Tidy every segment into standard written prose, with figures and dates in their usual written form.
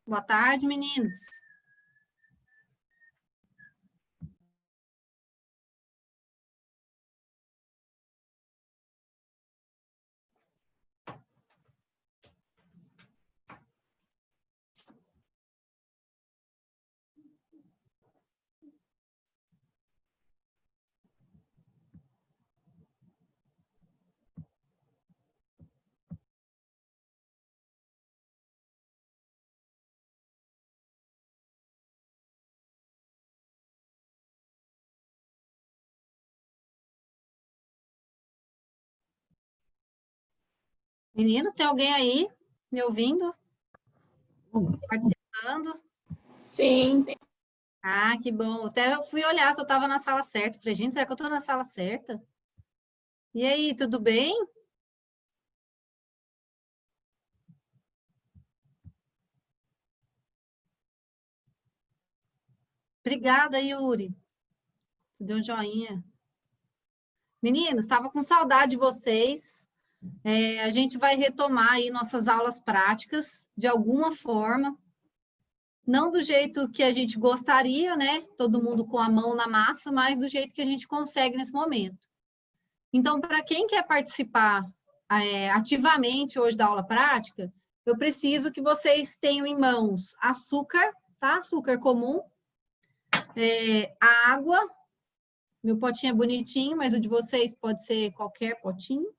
Boa tarde, meninos. Meninos, tem alguém aí me ouvindo? Participando? Sim. Ah, que bom. Até eu fui olhar se eu estava na sala certa. Falei, gente, será que eu estou na sala certa? E aí, tudo bem? Obrigada, Yuri. Deu um joinha. Meninos, estava com saudade de vocês. A gente vai retomar aí nossas aulas práticas, de alguma forma. Não do jeito que a gente gostaria, né? Todo mundo com a mão na massa, mas do jeito que a gente consegue nesse momento. Então, para quem quer participar ativamente hoje da aula prática, eu preciso que vocês tenham em mãos açúcar, tá? Açúcar comum, água, meu potinho é bonitinho, mas o de vocês pode ser qualquer potinho,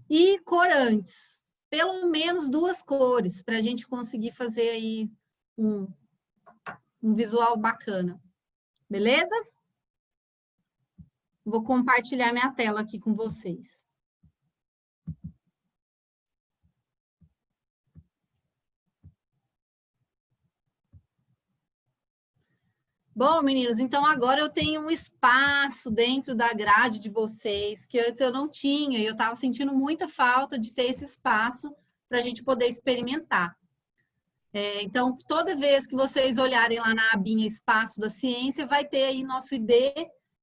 e corantes, pelo menos 2 cores, para a gente conseguir fazer aí um visual bacana, beleza? Vou compartilhar minha tela aqui com vocês. Bom, meninos, então agora eu tenho um espaço dentro da grade de vocês que antes eu não tinha e eu estava sentindo muita falta de ter esse espaço para a gente poder experimentar. Então, toda vez que vocês olharem lá na abinha Espaço da Ciência, vai ter aí nosso ID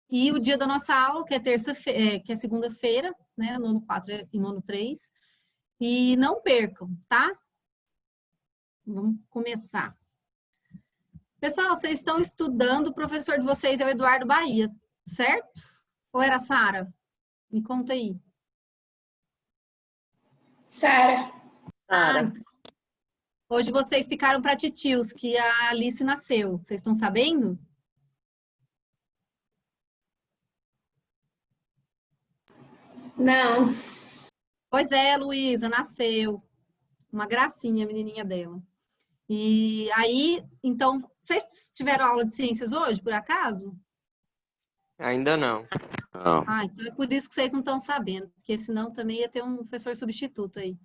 e o dia da nossa aula, que é terça-feira, que é segunda-feira, né? Nono 4 e nono 3. E não percam, tá? Vamos começar. Pessoal, vocês estão estudando, o professor de vocês é o Eduardo Bahia, certo? Ou era a Sara? Me conta aí. Sara. Hoje vocês ficaram para titios, que a Alice nasceu. Vocês estão sabendo? Não. Pois é, Luísa, nasceu. Uma gracinha, a menininha dela. E aí, então, vocês tiveram aula de ciências hoje, por acaso? Ainda não. Não. Ah, então é por isso que vocês não estão sabendo, porque senão também ia ter um professor substituto aí.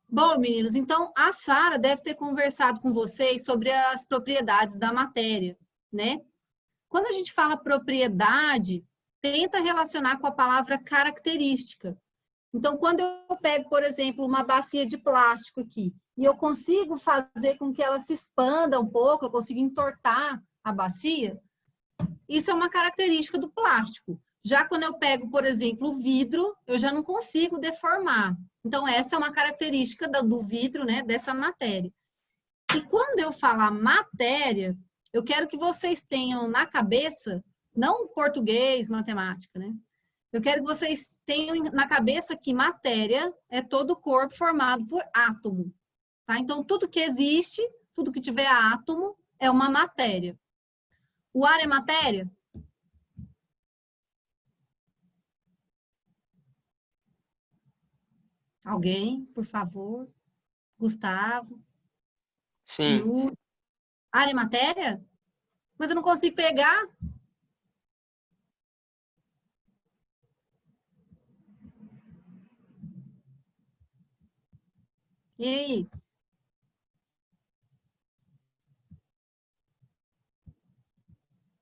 Bom, meninos, então a Sara deve ter conversado com vocês sobre as propriedades da matéria, né? Quando a gente fala propriedade, tenta relacionar com a palavra característica. Então, quando eu pego, por exemplo, uma bacia de plástico aqui, e eu consigo fazer com que ela se expanda um pouco, eu consigo entortar a bacia, isso é uma característica do plástico. Já quando eu pego, por exemplo, o vidro, eu já não consigo deformar. Então, essa é uma característica do vidro, né, dessa matéria. E quando eu falar matéria, eu quero que vocês tenham na cabeça, não português, matemática, né? Eu quero que vocês tenham na cabeça que matéria é todo o corpo formado por átomo, tá? Então, tudo que existe, tudo que tiver átomo, é uma matéria. O ar é matéria? Alguém, por favor? Gustavo? Sim. Yuri? Ar é matéria? Mas eu não consigo pegar. E aí?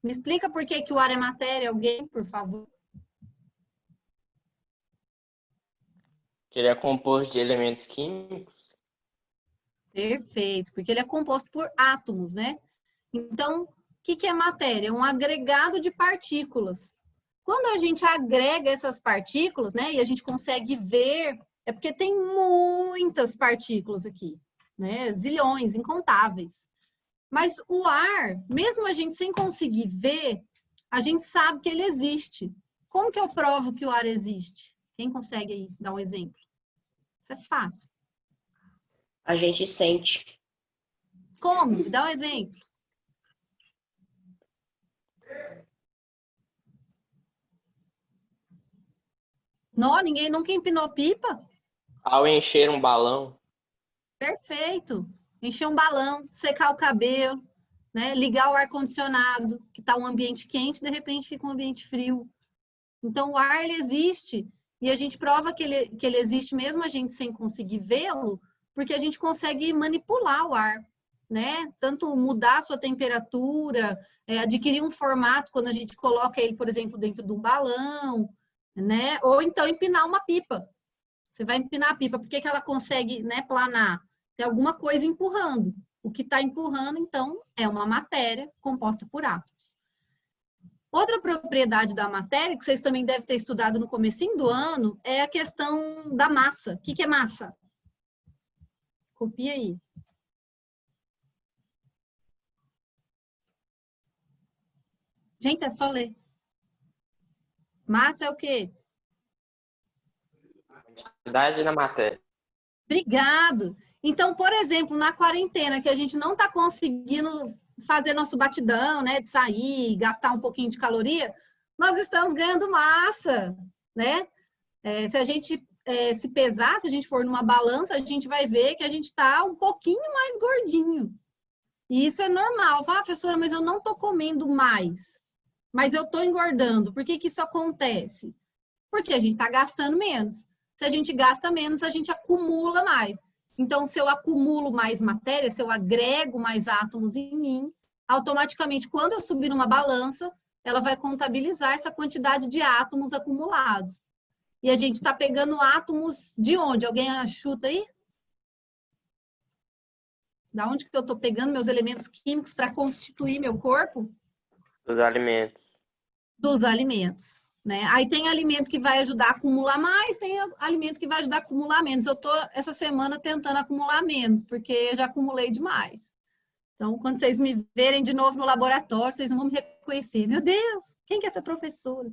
Me explica por que o ar é matéria, alguém, por favor? Que ele é composto de elementos químicos. Perfeito, porque ele é composto por átomos, né? Então, o que é matéria? É um agregado de partículas. Quando a gente agrega essas partículas, né, e a gente consegue ver, é porque tem muitas partículas aqui, né? Zilhões, incontáveis. Mas o ar, mesmo a gente sem conseguir ver, a gente sabe que ele existe. Como que eu provo que o ar existe? Quem consegue aí dar um exemplo? Isso é fácil. A gente sente. Como? Me dá um exemplo. Não, ninguém nunca empinou pipa? Ao encher um balão, Perfeito. Encher um balão, secar o cabelo, né? Ligar o ar-condicionado, que está um ambiente quente, de repente fica um ambiente frio. Então, o ar, ele existe. E a gente prova que ele existe mesmo a gente sem conseguir vê-lo, porque a gente consegue manipular o ar, né? Tanto mudar a sua temperatura, adquirir um formato quando a gente coloca ele, por exemplo, dentro de um balão, né? Ou então empinar uma pipa. Você vai empinar a pipa, por que ela consegue, né, planar? Tem alguma coisa empurrando. O que está empurrando, então, é uma matéria composta por átomos. Outra propriedade da matéria, que vocês também devem ter estudado no comecinho do ano, é a questão da massa. O que é massa? Copia aí. Gente, é só ler. Massa é o quê? quantidade na matéria. Obrigado. Então, por exemplo, na quarentena, que a gente não está conseguindo fazer nosso batidão, né, de sair, gastar um pouquinho de caloria, nós estamos ganhando massa, né? Se a gente se pesar, se a gente for numa balança, a gente vai ver que a gente está um pouquinho mais gordinho. E isso é normal. Fala, professora, mas eu não estou comendo mais, mas eu estou engordando. Por que que isso acontece? Porque a gente está gastando menos. Se a gente gasta menos, a gente acumula mais. Então, se eu acumulo mais matéria, se eu agrego mais átomos em mim, automaticamente, quando eu subir numa balança, ela vai contabilizar essa quantidade de átomos acumulados. E a gente está pegando átomos de onde? Alguém chuta aí? Da onde que eu estou pegando meus elementos químicos para constituir meu corpo? Dos alimentos. Dos alimentos. Né? Aí tem alimento que vai ajudar a acumular mais, tem alimento que vai ajudar a acumular menos. Eu estou, essa semana, tentando acumular menos, porque já acumulei demais. Então, quando vocês me verem de novo no laboratório, vocês não vão me reconhecer. Meu Deus, quem que é essa professora?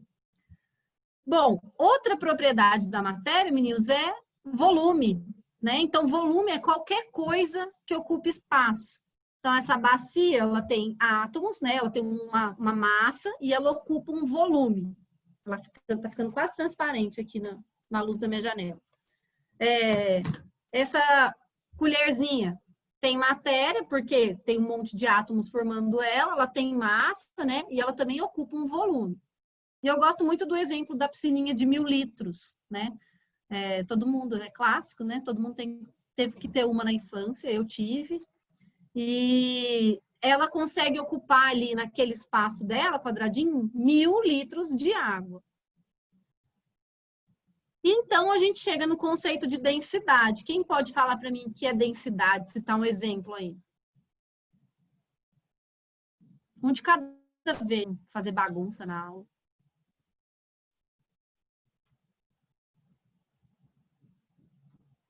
Bom, outra propriedade da matéria, meninos, é volume. Né? Então, volume é qualquer coisa que ocupe espaço. Então, essa bacia, ela tem átomos, né? Ela tem uma massa e ela ocupa um volume. Ela está ficando quase transparente aqui na luz da minha janela. Essa colherzinha tem matéria, porque tem um monte de átomos formando ela tem massa, né? E ela também ocupa um volume. E eu gosto muito do exemplo da piscininha de 1000 litros, né? Todo mundo, é clássico, né? Todo mundo teve que ter uma na infância, eu tive. E ela consegue ocupar ali naquele espaço dela, quadradinho, 1000 litros de água. Então, a gente chega no conceito de densidade. Quem pode falar para mim o que é densidade? Citar um exemplo aí. Um de cada vez, fazer bagunça na aula.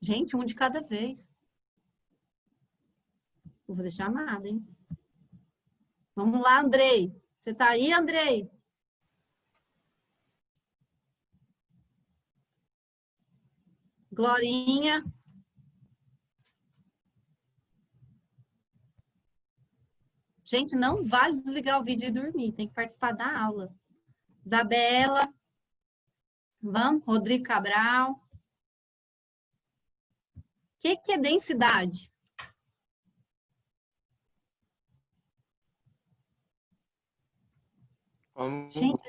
Gente, um de cada vez. Vou fazer chamada, hein? Vamos lá, Andrei. Você tá aí, Andrei? Glorinha. Gente, não vale desligar o vídeo e dormir. Tem que participar da aula. Isabela. Vamos? Rodrigo Cabral. O que é densidade?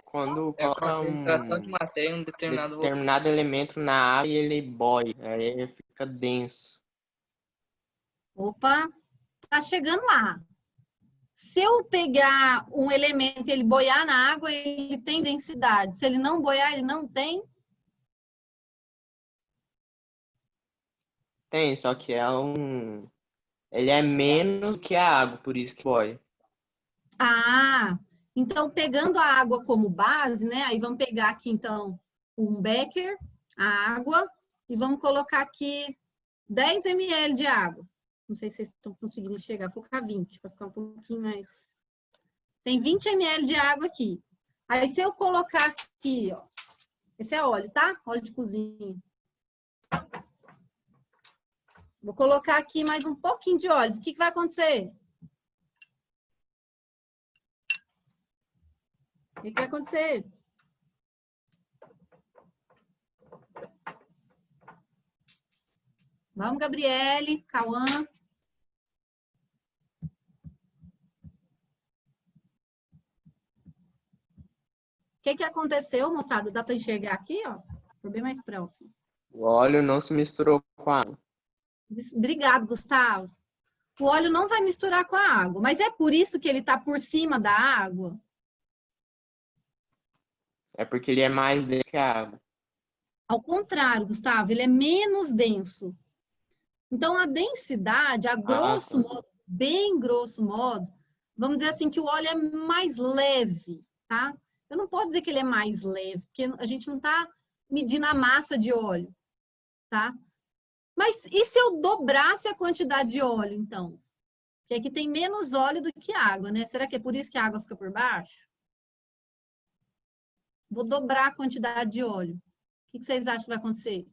Quando É a coloca concentração de matéria em um determinado volume. determinado elemento na água e ele boia, aí ele fica denso. Opa, tá chegando lá. Se eu pegar um elemento e ele boiar na água, ele tem densidade. Se ele não boiar, ele não tem? Tem, só que ele é menos que a água, por isso que boia. Ah, então pegando a água como base, né? Aí vamos pegar aqui então um becker, a água, e vamos colocar aqui 10 ml de água. Não sei se vocês estão conseguindo enxergar. Vou colocar 20, para ficar um pouquinho mais... Tem 20 ml de água aqui. Aí, se eu colocar aqui, ó. Esse é óleo, tá? Óleo de cozinha. Vou colocar aqui mais um pouquinho de óleo. O que vai acontecer? O que vai acontecer? Vamos, Gabriele, Cauã. O que aconteceu, moçada? Dá para enxergar aqui, ó? Foi bem mais próximo. O óleo não se misturou com a água. Obrigado, Gustavo. O óleo não vai misturar com a água, mas é por isso que ele está por cima da água? É porque ele é mais denso que a água. Ao contrário, Gustavo, ele é menos denso. Então, a densidade, a grosso modo, bem grosso modo, vamos dizer assim que o óleo é mais leve, tá? Eu não posso dizer que ele é mais leve, porque a gente não está medindo a massa de óleo, tá? Mas e se eu dobrasse a quantidade de óleo, então? Porque aqui tem menos óleo do que água, né? Será que é por isso que a água fica por baixo? Vou dobrar a quantidade de óleo. O que vocês acham que vai acontecer?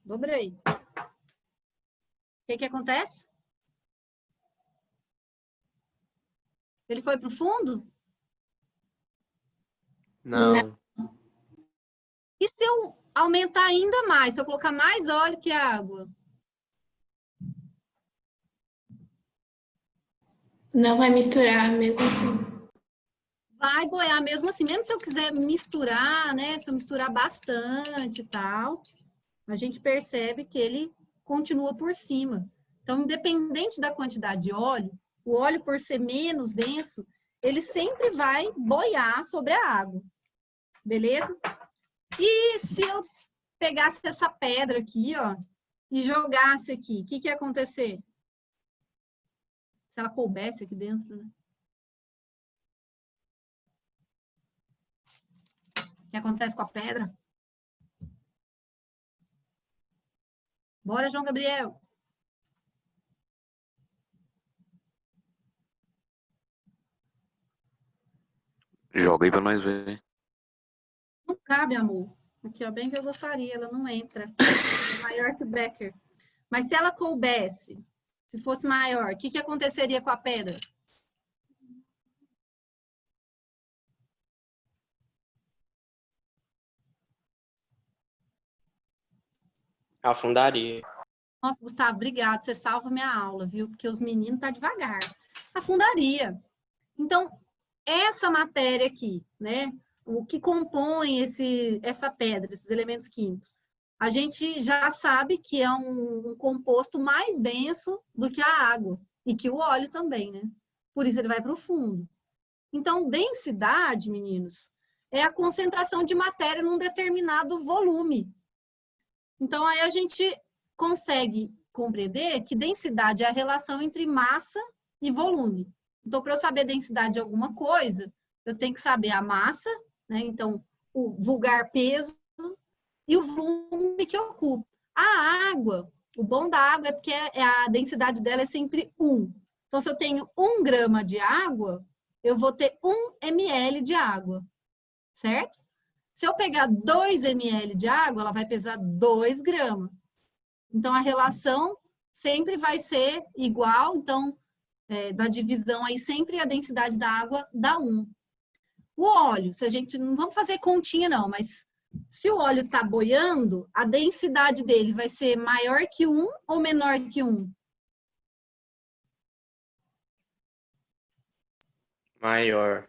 Dobrei. O que acontece? Ele foi para o fundo? Não. E se eu aumentar ainda mais? Se eu colocar mais óleo que água? Não vai misturar mesmo assim. Vai boiar mesmo assim. Mesmo se eu quiser misturar, né? Se eu misturar bastante e tal, a gente percebe que ele continua por cima. Então, independente da quantidade de óleo, o óleo, por ser menos denso, ele sempre vai boiar sobre a água. Beleza? E se eu pegasse essa pedra aqui, ó, e jogasse aqui, o que ia acontecer? Se ela coubesse aqui dentro, né? O que acontece com a pedra? Bora, João Gabriel. Joga aí pra nós ver. Não cabe, amor. Aqui, ó, bem que eu gostaria, ela não entra. É maior que o Becker. Mas se ela coubesse, se fosse maior, o que aconteceria com a pedra? Afundaria. Nossa, Gustavo, obrigado. Você salva minha aula, viu? Porque os meninos tá devagar. Afundaria. Então, essa matéria aqui, né? O que compõe essa pedra, esses elementos químicos, a gente já sabe que é um composto mais denso do que a água e que o óleo também, né? Por isso ele vai para o fundo. Então, densidade, meninos, é a concentração de matéria num determinado volume. Então, aí a gente consegue compreender que densidade é a relação entre massa e volume. Então, para eu saber a densidade de alguma coisa, eu tenho que saber a massa, né? Então, o vulgar peso e o volume que ocupa. A água, o bom da água é porque a densidade dela é sempre 1. Então, se eu tenho 1 grama de água, eu vou ter 1 ml de água, certo? Se eu pegar 2 ml de água, ela vai pesar 2 gramas. Então, a relação sempre vai ser igual. Então, da divisão aí, sempre a densidade da água dá 1. O óleo, se a gente, não vamos fazer continha não, mas se o óleo está boiando, a densidade dele vai ser maior que 1 ou menor que 1? Maior.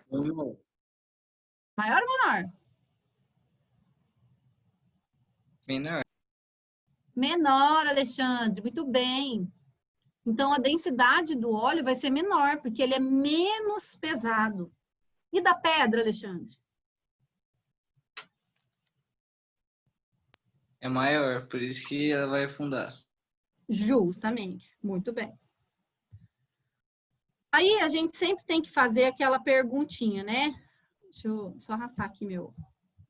Maior ou menor? Menor. Menor, Alexandre, muito bem. Então, a densidade do óleo vai ser menor, porque ele é menos pesado. E da pedra, Alexandre? É maior, por isso que ela vai afundar. Justamente, muito bem. Aí, a gente sempre tem que fazer aquela perguntinha, né? Deixa eu só arrastar aqui meu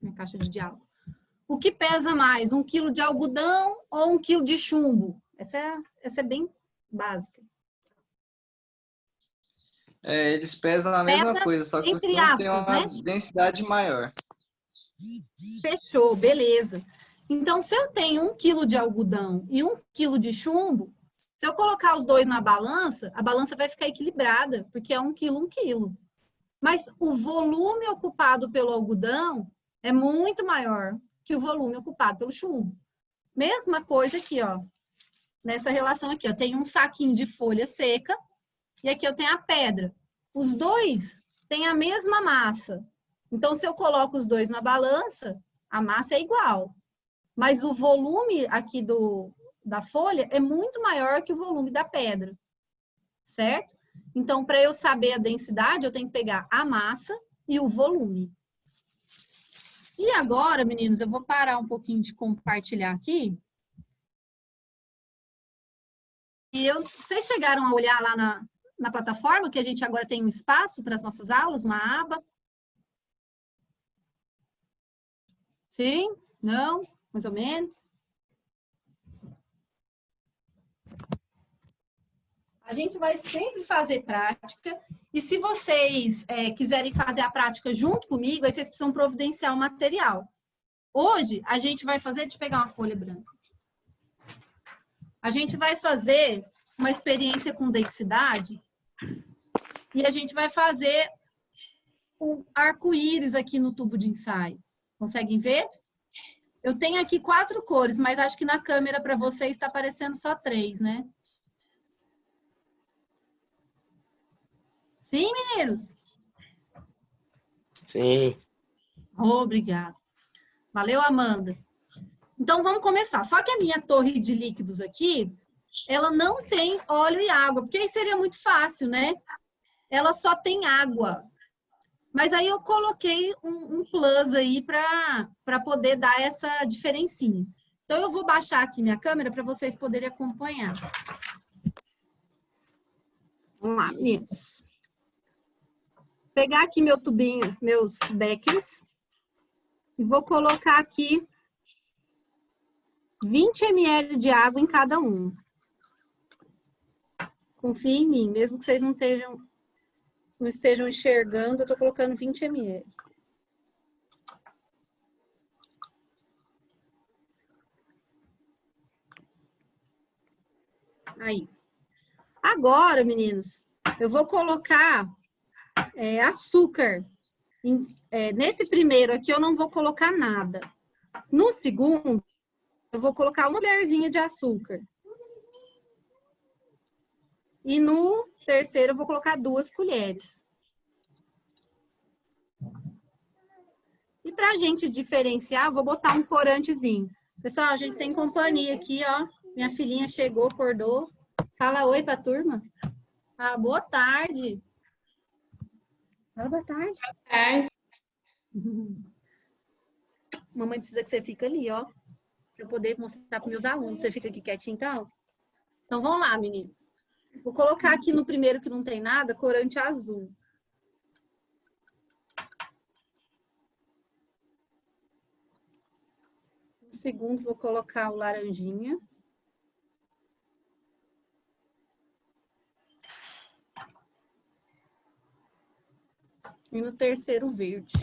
minha caixa de diálogo. O que pesa mais, 1 quilo de algodão ou 1 quilo de chumbo? Essa é bem básica. Eles pesam a mesma Pesa coisa, só que entre um tem aspas, uma né? densidade maior. Fechou, beleza. Então, se eu tenho 1 quilo de algodão e 1 quilo de chumbo, se eu colocar os dois na balança, a balança vai ficar equilibrada, porque é 1 quilo, 1 quilo. Mas o volume ocupado pelo algodão é muito maior que o volume ocupado pelo chumbo. Mesma coisa aqui, ó. Nessa relação aqui, ó. Tem um saquinho de folha seca e aqui eu tenho a pedra. Os dois têm a mesma massa. Então, se eu coloco os dois na balança, a massa é igual. Mas o volume aqui da folha é muito maior que o volume da pedra. Certo? Então, para eu saber a densidade, eu tenho que pegar a massa e o volume. E agora, meninos, eu vou parar um pouquinho de compartilhar aqui. E vocês chegaram a olhar lá na plataforma, que a gente agora tem um espaço para as nossas aulas, uma aba? Sim? Não? Mais ou menos? A gente vai sempre fazer prática. E se vocês quiserem fazer a prática junto comigo, aí vocês precisam providenciar o material. Hoje, a gente vai fazer, deixa eu pegar uma folha branca. A gente vai fazer uma experiência com densidade e a gente vai fazer um arco-íris aqui no tubo de ensaio. Conseguem ver? Eu tenho aqui 4 cores, mas acho que na câmera para vocês está aparecendo só 3, né? Sim, meninos? Sim. Obrigada. Valeu, Amanda. Então, vamos começar. Só que a minha torre de líquidos aqui, ela não tem óleo e água, porque aí seria muito fácil, né? Ela só tem água. Mas aí eu coloquei um plus aí para poder dar essa diferencinha. Então, eu vou baixar aqui minha câmera para vocês poderem acompanhar. Vamos lá, meninos. Pegar aqui meu tubinho, meus beckers, e vou colocar aqui 20 ml de água em cada um. Confiem em mim, mesmo que vocês não estejam enxergando, eu estou colocando 20 ml. Aí. Agora, meninos, eu vou colocar açúcar. Nesse primeiro aqui eu não vou colocar nada. No segundo, eu vou colocar uma colherzinha de açúcar. E no terceiro eu vou colocar 2 colheres. E pra gente diferenciar, eu vou botar um corantezinho. Pessoal, a gente tem companhia aqui, ó. Minha filhinha chegou, acordou. Fala oi pra turma. Ah, boa tarde. Fala boa tarde. Boa tarde. Mamãe precisa que você fique ali, ó. Pra eu poder mostrar para meus alunos. Você fica aqui quietinho, então? Então, vamos lá, meninos. Vou colocar aqui no primeiro que não tem nada, corante azul. No segundo, vou colocar o laranjinha. E no terceiro, verde.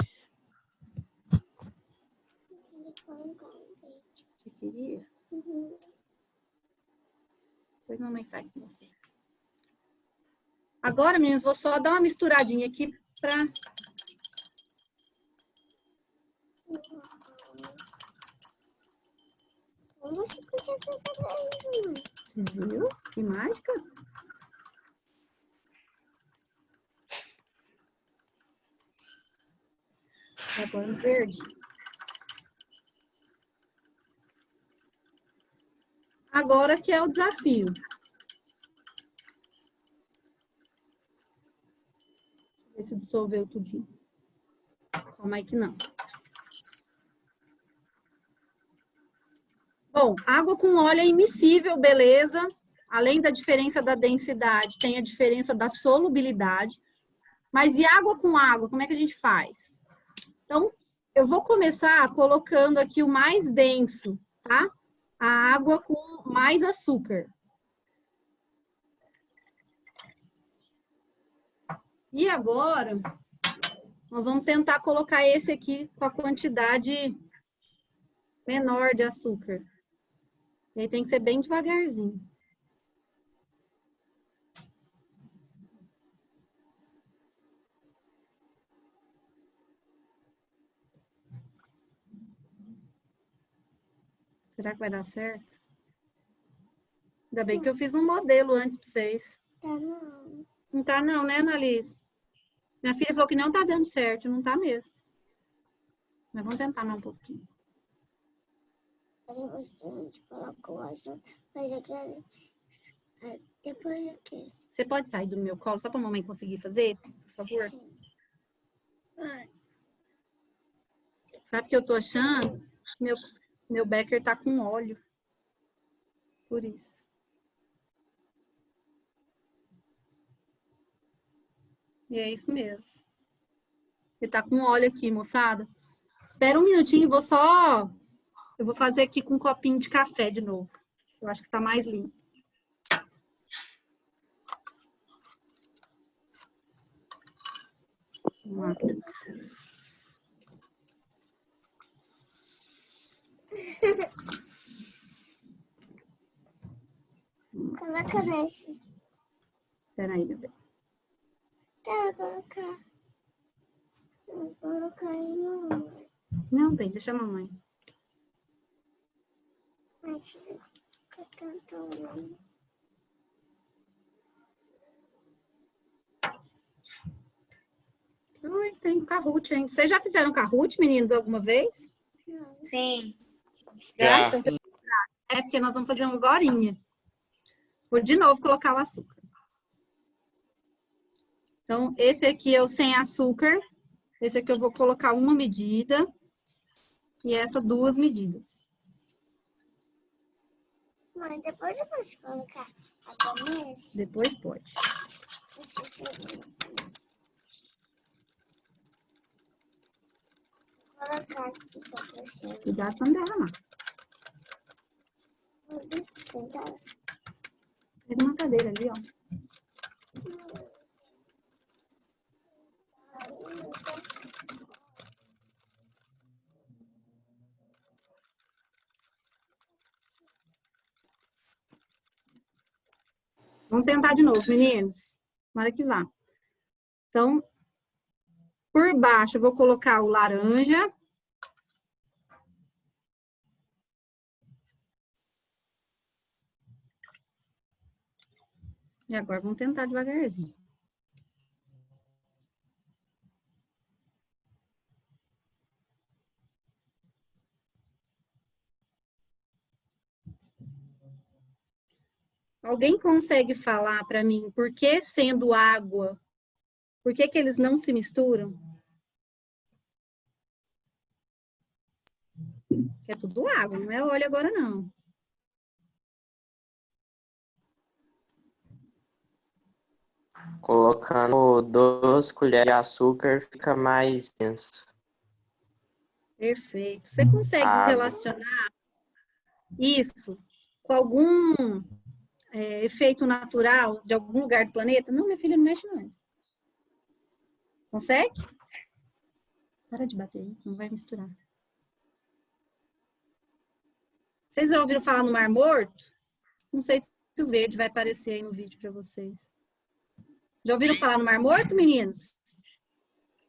Você queria? Depois mamãe faz com você. Agora, meninos, vou só dar uma misturadinha aqui pra... Viu? Que mágica. Agora o verde. Agora que é o desafio. Ver se dissolveu tudinho. Calma aí que não. Bom, água com óleo é immiscível, beleza. Além da diferença da densidade, tem a diferença da solubilidade. Mas e água com água, como é que a gente faz? Então, Eu vou começar colocando aqui o mais denso, tá? A água com mais açúcar. E agora, nós vamos tentar colocar esse aqui com a quantidade menor de açúcar. E aí tem que ser bem devagarzinho. Será que vai dar certo? Ainda bem que eu fiz um modelo antes para vocês. Tá, não. Não tá não, né, Annalise? Minha filha falou que não tá dando certo, não tá mesmo. Mas vamos tentar mais um pouquinho. Eu bastante, coloco o açúcar, mas aquele... Depois aqui. Você pode sair do meu colo só para a mamãe conseguir fazer, por favor? Ai, Sabe o que eu tô achando? Meu becker tá com óleo. Por isso. E é isso mesmo. Ele tá com óleo aqui, moçada. Espera um minutinho, eu vou fazer aqui com um copinho de café de novo. Eu acho que tá mais limpo. Vamos lá. coloca nesse. Espera aí, bebê. Quero colocar. Vou colocar aí no... Não, bem, deixa a mamãe. Ui, tem Kahoot ainda. Vocês já fizeram Kahoot, meninos, alguma vez? Sim. Já? Então, é porque nós vamos fazer uma agorinha. Vou de novo colocar o açúcar. Então, esse aqui é o sem açúcar. Esse aqui eu vou colocar uma medida. E essa 2 medidas. Mãe, depois eu posso colocar até nesse. Depois pode. Esse segundo. Vou colocar aqui pra você. Cuidado pra não derramar. Pega uma cadeira ali, ó. Vamos tentar de novo, meninos. Tomara que vá. Então, por baixo eu vou colocar o laranja. E agora vamos tentar devagarzinho. Alguém consegue falar para mim por que, sendo água, por que que eles não se misturam? É tudo água, não é óleo agora não. Colocando 2 colheres de açúcar fica mais denso. Perfeito. Você consegue Água. relacionar isso com algum efeito natural de algum lugar do planeta? Não, minha filha, não mexe não. Consegue? Para de bater aí, não vai misturar. Vocês já ouviram falar no Mar Morto? Não sei se o verde vai aparecer aí no vídeo para vocês. Já ouviram falar no Mar Morto, meninos?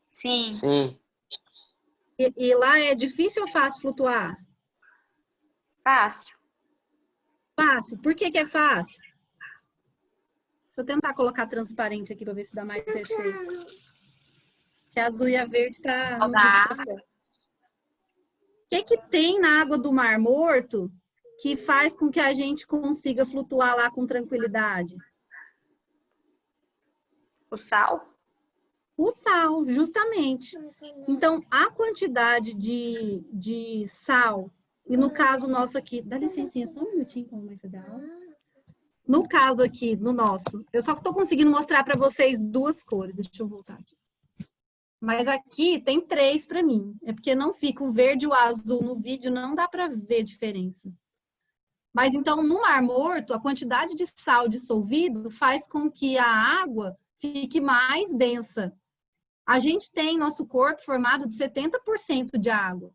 Sim. Sim. E lá é difícil ou fácil flutuar? Fácil. Fácil. Por que que é fácil? Vou tentar colocar transparente aqui para ver se dá mais efeito. Que a azul e a verde tá no vídeo pra fora. O que tem na água do Mar Morto que faz com que a gente consiga flutuar lá com tranquilidade? O sal? O sal, justamente. Então, a quantidade de sal, e no caso nosso aqui, dá licencinha só um minutinho como vai fazer a aula. No caso aqui, no nosso, eu só estou conseguindo mostrar para vocês 2 cores. Deixa eu voltar aqui. Mas aqui tem 3 para mim. É porque não fica o verde e o azul no vídeo, não dá para ver diferença. Mas então, no Mar Morto, a quantidade de sal dissolvido faz com que a água fique mais densa. A gente tem nosso corpo formado de 70% de água.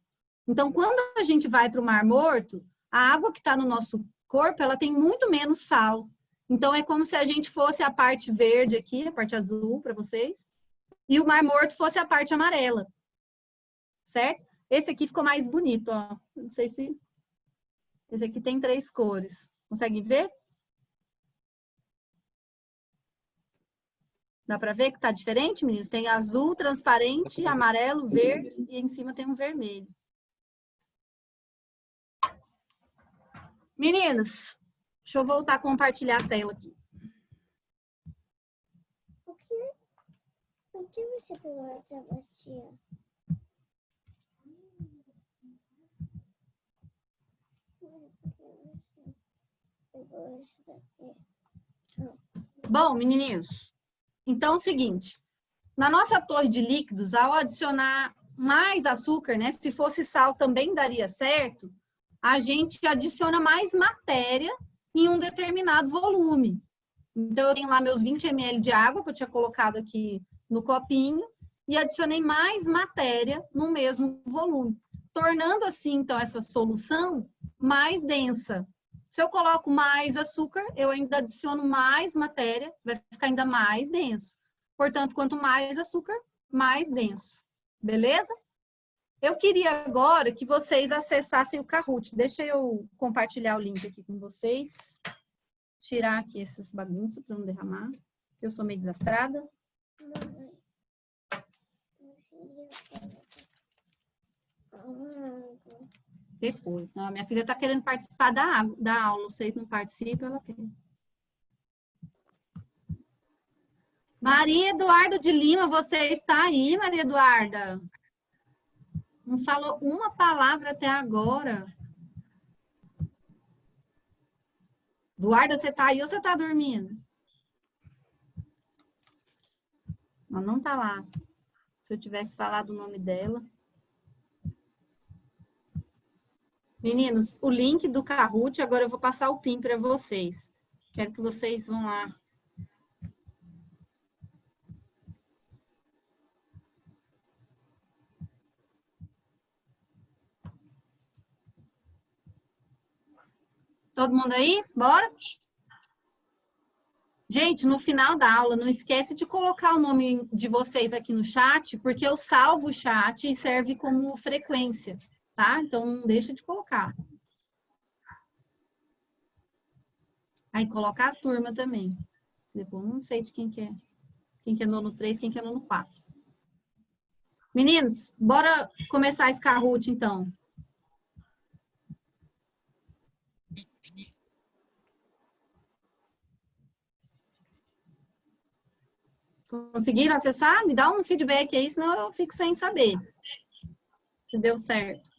Então, quando a gente vai para o Mar Morto, a água que está no nosso corpo, ela tem muito menos sal. Então, é como se a gente fosse a parte verde aqui, a parte azul para vocês, e o Mar Morto fosse a parte amarela. Certo? Esse aqui ficou mais bonito, ó. Não sei se... Esse aqui tem 3 cores. Consegue ver? Dá para ver que tá diferente, meninos? Tem azul, transparente, amarelo, verde e em cima tem um vermelho. Meninos, deixa eu voltar a compartilhar a tela aqui. Por que você pegou essa bacia? Pegou isso daqui. Bom, menininhos, então é o seguinte. Na nossa torre de líquidos, ao adicionar mais açúcar, né? Se fosse sal também daria certo. A gente adiciona mais matéria em um determinado volume. Então, eu tenho lá meus 20 ml de água, que eu tinha colocado aqui no copinho, e adicionei mais matéria no mesmo volume, tornando assim, então, essa solução mais densa. Se eu coloco mais açúcar, eu ainda adiciono mais matéria, vai ficar ainda mais denso. Portanto, quanto mais açúcar, mais denso. Beleza? Eu queria agora que vocês acessassem o Kahoot. Deixa eu compartilhar o link aqui com vocês. Tirar aqui essas bagunças para não derramar. Eu sou meio desastrada. Depois. Ó, minha filha está querendo participar da aula. Vocês não participam, ela quer. Maria Eduarda de Lima, você está aí, Maria Eduarda? Não falou uma palavra até agora. Eduarda, você está aí ou você está dormindo? Ela não está lá. Se eu tivesse falado o nome dela. Meninos, o link do Kahoot, agora eu vou passar o PIN para vocês. Quero que vocês vão lá. Todo mundo aí? Bora? Gente, no final da aula, não esquece de colocar o nome de vocês aqui no chat, porque eu salvo o chat e serve como frequência, tá? Então, não deixa de colocar. Aí, colocar a turma também. Depois, não sei de quem que é. Quem que é nono 3, quem que é nono 4. Meninos, bora começar esse Kahoot, então. Conseguiram acessar? Me dá um feedback aí, senão eu fico sem saber se deu certo.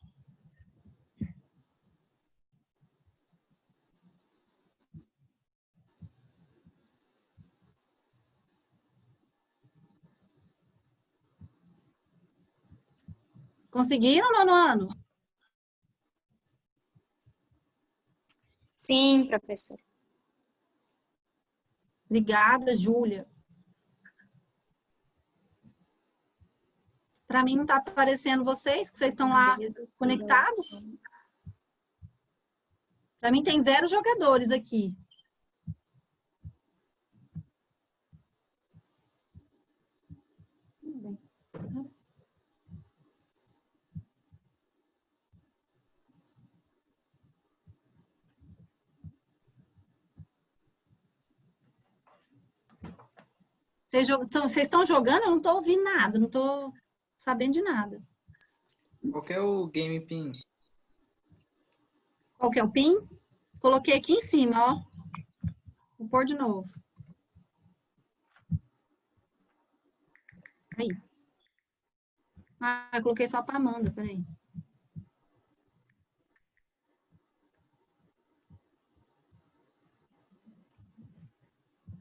Conseguiram, nono ano? Sim, professor. Obrigada, Júlia. Para mim não está aparecendo vocês, que vocês estão lá conectados. Para mim tem 0 jogadores aqui. Vocês estão jogando? Eu não estou ouvindo nada, não estou sabendo de nada. Qual que é o game pin? Qual que é o PIN? Coloquei aqui em cima, ó. Vou pôr de novo. Aí. Ah, eu coloquei só para Amanda, peraí.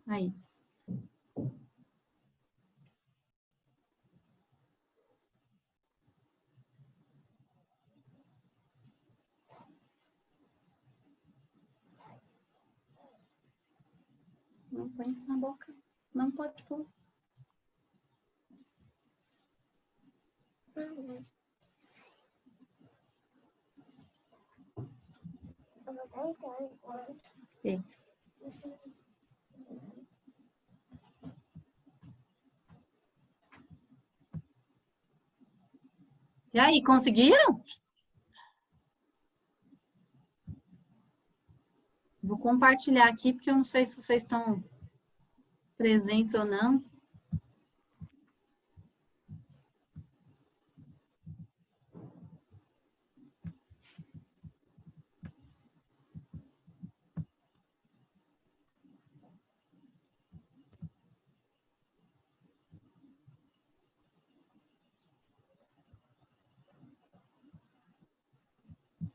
Aí. Não põe isso na boca. Não pode pôr. Eita. E aí, conseguiram? Vou compartilhar aqui, porque eu não sei se vocês estão presentes ou não.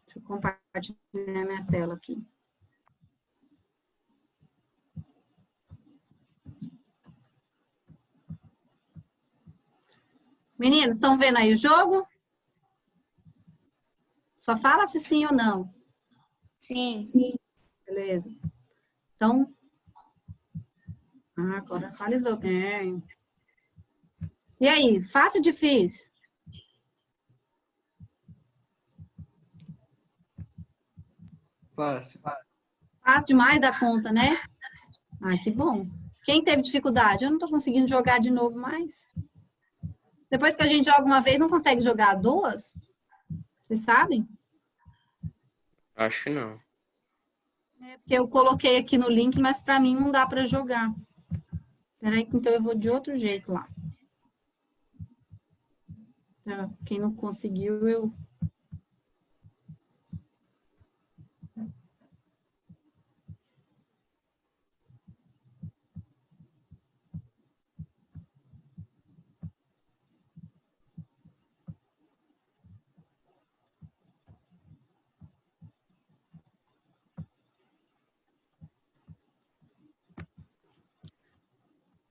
Deixa eu compartilhar minha tela aqui. Meninos, estão vendo aí o jogo? Só fala se sim ou não. Sim. Beleza. Então, agora atualizou. E aí, fácil ou difícil? Fácil. Fácil demais da conta, né? Ah, que bom. Quem teve dificuldade? Eu não tô conseguindo jogar de novo mais. Depois que a gente joga uma vez, não consegue jogar duas? Vocês sabem? Acho que não. É porque eu coloquei aqui no link, mas para mim não dá para jogar. Peraí, então eu vou de outro jeito lá. Então, quem não conseguiu, eu...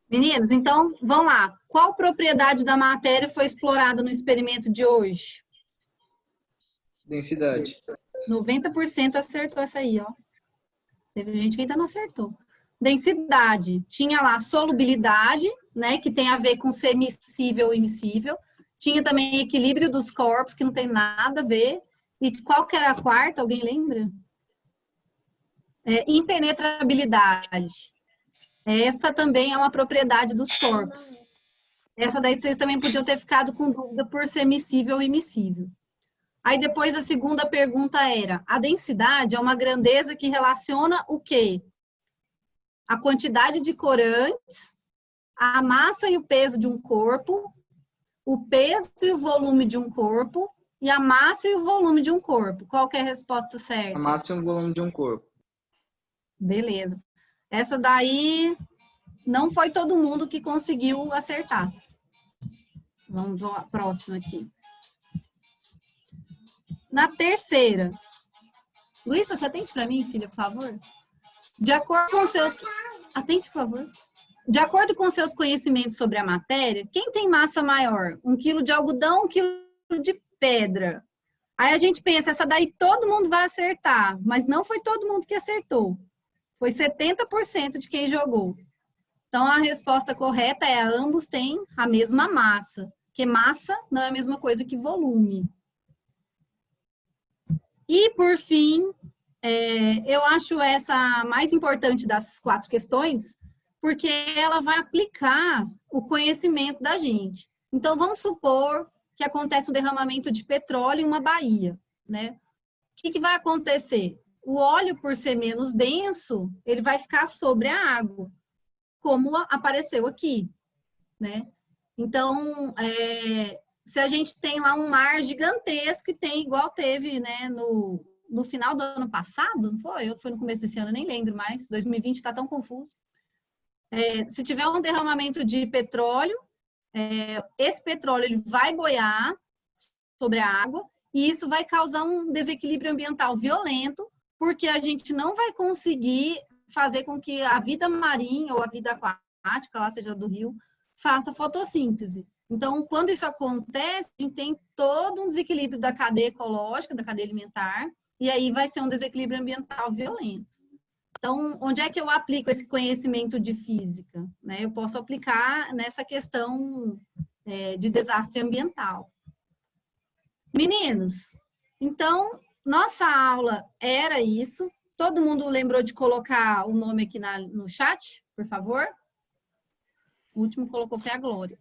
Meninos, então, vamos lá. Qual propriedade da matéria foi explorada no experimento de hoje? Densidade. 90% acertou essa aí, ó. Teve gente que ainda não acertou. Densidade. Tinha lá solubilidade, né, que tem a ver com ser miscível e immiscível. Tinha também equilíbrio dos corpos, que não tem nada a ver. E qual que era a quarta? Alguém lembra? Impenetrabilidade. Essa também é uma propriedade dos corpos. Essa daí vocês também podiam ter ficado com dúvida por ser miscível e immiscível. Aí depois a segunda pergunta era, a densidade é uma grandeza que relaciona o quê? A quantidade de corantes, a massa e o peso de um corpo, o peso e o volume de um corpo e a massa e o volume de um corpo. Qual que é a resposta certa? A massa é o volume de um corpo. Beleza. Essa daí não foi todo mundo que conseguiu acertar. Vamos à próxima aqui. Na terceira. Luísa, você atende para mim, filha, por favor? De acordo com seus... Atende, por favor. De acordo com seus conhecimentos sobre a matéria, quem tem massa maior? 1 quilo de algodão, 1 quilo de pedra. Aí a gente pensa, essa daí todo mundo vai acertar, mas não foi todo mundo que acertou. Foi 70% de quem jogou. Então, a resposta correta é ambos têm a mesma massa, porque massa não é a mesma coisa que volume. E, por fim, eu acho essa a mais importante das 4 questões, porque ela vai aplicar o conhecimento da gente. Então, vamos supor que acontece um derramamento de petróleo em uma baía, né? O que vai acontecer? O óleo, por ser menos denso, ele vai ficar sobre a água, como apareceu aqui, né? Então, se a gente tem lá um mar gigantesco e tem igual teve, né, no final do ano passado, não foi? Ou foi no começo desse ano, eu nem lembro mais, 2020 está tão confuso. Se tiver um derramamento de petróleo, esse petróleo ele vai boiar sobre a água e isso vai causar um desequilíbrio ambiental violento, porque a gente não vai conseguir fazer com que a vida marinha ou a vida aquática, lá seja do rio, faça fotossíntese. Então, quando isso acontece, a gente tem todo um desequilíbrio da cadeia ecológica, da cadeia alimentar, e aí vai ser um desequilíbrio ambiental violento. Então, onde é que eu aplico esse conhecimento de física? Né? Eu posso aplicar nessa questão de desastre ambiental. Meninos, então, nossa aula era isso. Todo mundo lembrou de colocar o nome aqui no chat, por favor? O último colocou foi a Glória.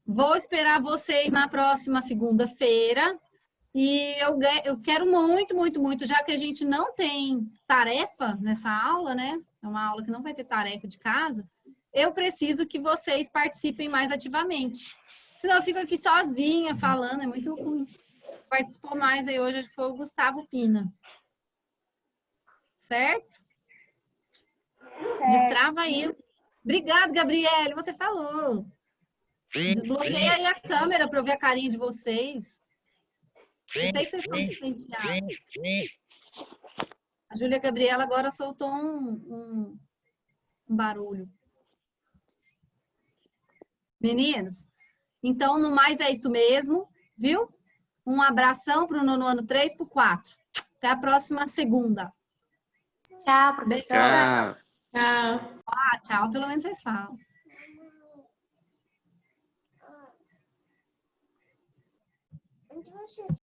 Vou esperar vocês na próxima segunda-feira. E eu quero muito, muito, muito, já que a gente não tem tarefa nessa aula, né? É uma aula que não vai ter tarefa de casa. Eu preciso que vocês participem mais ativamente. Senão eu fico aqui sozinha falando, é muito ruim. Participou mais aí hoje, acho que foi o Gustavo Pina. Certo? Destrava aí. Obrigada, Gabriele, você falou. Desbloqueia aí a câmera para eu ver a carinha de vocês. Eu sei que vocês estão despenteados. A Júlia Gabriela agora soltou um barulho. Meninos, então no mais é isso mesmo, viu? Um abração para o nono ano 3 para o 4. Até a próxima segunda. Tchau, professora. Tchau. Ah, tchau, pelo menos vocês falam. Onde você